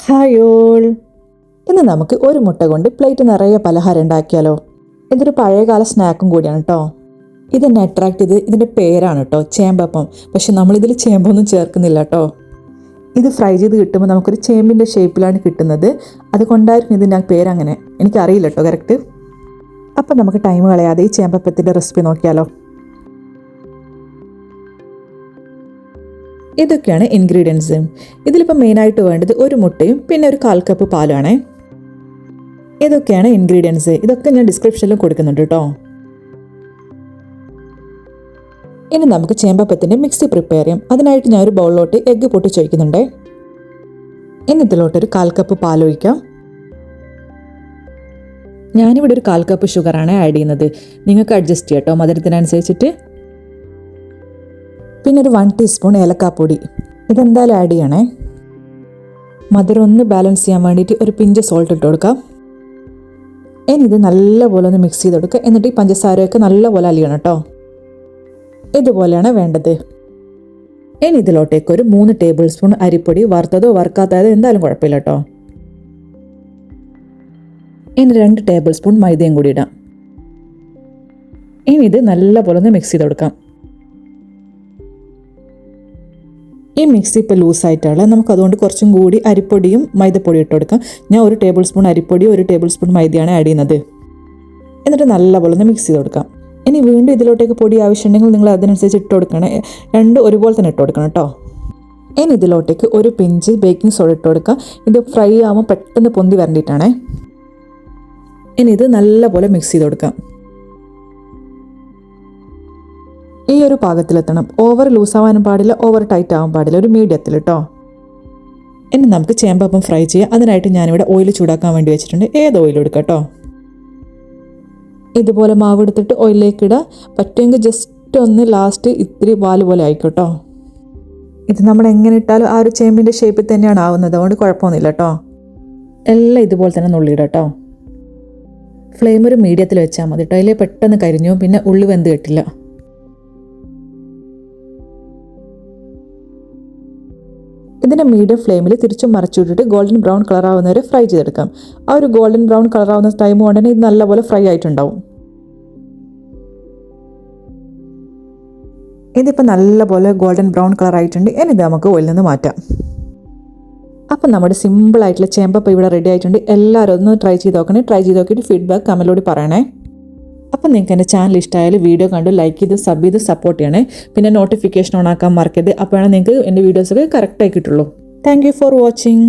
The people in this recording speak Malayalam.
Hi all. ഇന്ന് നമുക്ക് ഒരു മുട്ട കൊണ്ട് പ്ലേറ്റ് നിറയെ പലഹാരം ഉണ്ടാക്കിയാലോ. ഇതൊരു പഴയകാല സ്നാക്കും കൂടിയാണ് കേട്ടോ. ഇതെന്നെ അട്രാക്ട് ചെയ്ത് ഇതിൻ്റെ പേരാണ് കേട്ടോ ചേമ്പപ്പം. പക്ഷെ നമ്മളിതിൽ ചേമ്പൊന്നും ചേർക്കുന്നില്ല കേട്ടോ. ഇത് ഫ്രൈ ചെയ്ത് കിട്ടുമ്പോൾ നമുക്കൊരു ചേമ്പിൻ്റെ ഷേപ്പിലാണ് കിട്ടുന്നത്. അതുകൊണ്ടായിരിക്കും ഇതിൻ്റെ പേരങ്ങനെ. എനിക്കറിയില്ല കേട്ടോ കറക്റ്റ്. അപ്പം നമുക്ക് ടൈം കളയാതെ ഈ ചേമ്പപ്പത്തിൻ്റെ റെസിപ്പി നോക്കിയാലോ. ഇതൊക്കെയാണ് ഇൻഗ്രീഡിയൻസ്. ഇതിലിപ്പോൾ മെയിനായിട്ട് വേണ്ടത് ഒരു മുട്ടയും പിന്നെ ഒരു 1/4 കപ്പ് പാലുമാണ്. ഇതൊക്കെയാണ് ഇൻഗ്രീഡിയൻസ്. ഇതൊക്കെ ഞാൻ ഡിസ്ക്രിപ്ഷനിലും കൊടുക്കുന്നുണ്ട് കേട്ടോ. ഇനി നമുക്ക് ചേമ്പപ്പത്തിൻ്റെ മിക്സി പ്രിപ്പയർ ചെയ്യാം. അതിനായിട്ട് ഞാൻ ഒരു ബൗളിലോട്ട് എഗ്ഗ് പൊട്ടിച്ചൊഴിക്കുന്നുണ്ട്. ഇനി ഇതിലോട്ടൊരു 1/4 കപ്പ് പാലൊഴിക്കാം. ഞാനിവിടെ ഒരു 1/4 കപ്പ് ഷുഗറാണ് ആഡ് ചെയ്യുന്നത്. നിങ്ങൾക്ക് അഡ്ജസ്റ്റ് ചെയ്യാം കേട്ടോ മധുരത്തിനനുസരിച്ചിട്ട്. പിന്നെ ഒരു 1 ടീസ്പൂൺ ഏലക്കാപ്പൊടി ഇതെന്തായാലും ആഡ് ചെയ്യണേ. മധുരം ഒന്ന് ബാലൻസ് ചെയ്യാൻ വേണ്ടിയിട്ട് ഒരു പിഞ്ച് സോൾട്ട് ഇട്ട് കൊടുക്കാം. ഇനി ഇത് നല്ലപോലെ ഒന്ന് മിക്സ് ചെയ്ത് കൊടുക്കുക. എന്നിട്ട് ഈ പഞ്ചസാരയൊക്കെ നല്ലപോലെ അലിയണം കേട്ടോ. ഇതുപോലെയാണ് വേണ്ടത്. ഇനി ഇതിലോട്ടേക്ക് ഒരു 3 ടേബിൾ സ്പൂൺ അരിപ്പൊടി, വറുത്തതോ വറുക്കാത്തതോ എന്തായാലും കുഴപ്പമില്ല കേട്ടോ. ഇനി 2 ടേബിൾ സ്പൂൺ മൈദയും കൂടി ഇടാം. ഇനി ഇത് നല്ലപോലെ ഒന്ന് മിക്സ് ചെയ്ത് കൊടുക്കാം. ഈ മിക്സി ഇപ്പോൾ ലൂസായിട്ടാണ്. നമുക്കതുകൊണ്ട് കുറച്ചും കൂടി അരിപ്പൊടിയും മൈദപ്പൊടിയും ഇട്ട് കൊടുക്കാം. ഞാൻ 1 ടേബിൾ സ്പൂൺ അരിപ്പൊടിയും 1 ടേബിൾ സ്പൂൺ മൈദയാണ് ആഡ് ചെയ്യുന്നത്. എന്നിട്ട് നല്ലപോലെ ഒന്ന് മിക്സ് ചെയ്ത് കൊടുക്കാം. ഇനി വീണ്ടും ഇതിലോട്ടേക്ക് പൊടി ആവശ്യമുണ്ടെങ്കിൽ നിങ്ങൾ അതിനനുസരിച്ച് ഇട്ട് കൊടുക്കണം. രണ്ടും ഒരുപോലെ തന്നെ ഇട്ട് കൊടുക്കണം കേട്ടോ. ഇനി ഇതിലോട്ടേക്ക് ഒരു പിഞ്ച് ബേക്കിംഗ് സോഡ ഇട്ട് കൊടുക്കാം. ഇത് ഫ്രൈ ആകുമ്പോൾ പെട്ടെന്ന് പൊന്തി വരണ്ടിയിട്ടാണേ. ഇനി ഇത് നല്ലപോലെ മിക്സ് ചെയ്ത് കൊടുക്കാം. ഈ ഒരു പാകത്തിലെത്തണം. ഓവർ ലൂസാവാനും പാടില്ല, ഓവർ ടൈറ്റ് ആവാൻ പാടില്ല. ഒരു മീഡിയത്തിൽ കേട്ടോ. ഇനി നമുക്ക് ചേമ്പപ്പം ഫ്രൈ ചെയ്യാം. അതിനായിട്ട് ഞാനിവിടെ ഓയിൽ ചൂടാക്കാൻ വേണ്ടി വെച്ചിട്ടുണ്ട്. ഏത് ഓയിൽ എടുക്കാം കേട്ടോ. ഇതുപോലെ മാവ് എടുത്തിട്ട് ഓയിലിലേക്ക് ഇടുക. പറ്റുമെങ്കിൽ ജസ്റ്റ് ഒന്ന് ലാസ്റ്റ് ഇത്തിരി വാല് പോലെ ആയിക്കോട്ടോ. ഇത് നമ്മൾ എങ്ങനെ ഇട്ടാലും ആ ഒരു ചേമ്പിൻ്റെ ഷേപ്പിൽ തന്നെയാണ് ആവുന്നത്. അതുകൊണ്ട് കുഴപ്പമൊന്നുമില്ല കേട്ടോ. എല്ലാം ഇതുപോലെ തന്നെ നുള്ളിയിടാം കേട്ടോ. ഫ്ലെയിം ഒരു മീഡിയത്തിൽ വെച്ചാൽ മതി കേട്ടോ. അതിൽ പെട്ടെന്ന് കരിഞ്ഞു, പിന്നെ ഉള്ളി വെന്ത് കിട്ടില്ല. ഇതിനെ മീഡിയം ഫ്ലെയിമിൽ തിരിച്ചും മറിച്ചിട്ടിട്ട് ഗോൾഡൻ ബ്രൗൺ കളർ ആവുന്നവരെ ഫ്രൈ ചെയ്തെടുക്കാം. ആ ഒരു ഗോൾഡൻ ബ്രൗൺ കളർ ആവുന്ന ടൈം കൊണ്ട് തന്നെ ഇത് നല്ലപോലെ ഫ്രൈ ആയിട്ടുണ്ടാവും. ഇതിപ്പോൾ നല്ലപോലെ ഗോൾഡൻ ബ്രൗൺ കളർ ആയിട്ടുണ്ട്. ഇനി ഇത് നമുക്ക് ഓയിലിൽ നിന്ന് മാറ്റാം. അപ്പം നമ്മുടെ സിമ്പിളായിട്ടുള്ള ചേമ്പപ്പം ഇവിടെ റെഡി ആയിട്ടുണ്ട്. എല്ലാവരും ഒന്ന് ട്രൈ ചെയ്ത് നോക്കണേ. ട്രൈ ചെയ്ത് നോക്കിയിട്ട് ഫീഡ്ബാക്ക് കമൻറ്റിലൂടെ പറയണേ. അപ്പം നിങ്ങൾക്ക് എൻ്റെ ചാനൽ ഇഷ്ടമായാലും വീഡിയോ കണ്ടു ലൈക്ക് ചെയ്ത് സബ് ചെയ്ത് സപ്പോർട്ട് ചെയ്യണേ. പിന്നെ നോട്ടിഫിക്കേഷൻ ഓൺ ആക്കാൻ മറക്കരുത്. അപ്പോഴാണ് നിങ്ങൾക്ക് എൻ്റെ വീഡിയോസൊക്കെ കറക്റ്റായി കിട്ടുള്ളൂ. Thank you for watching.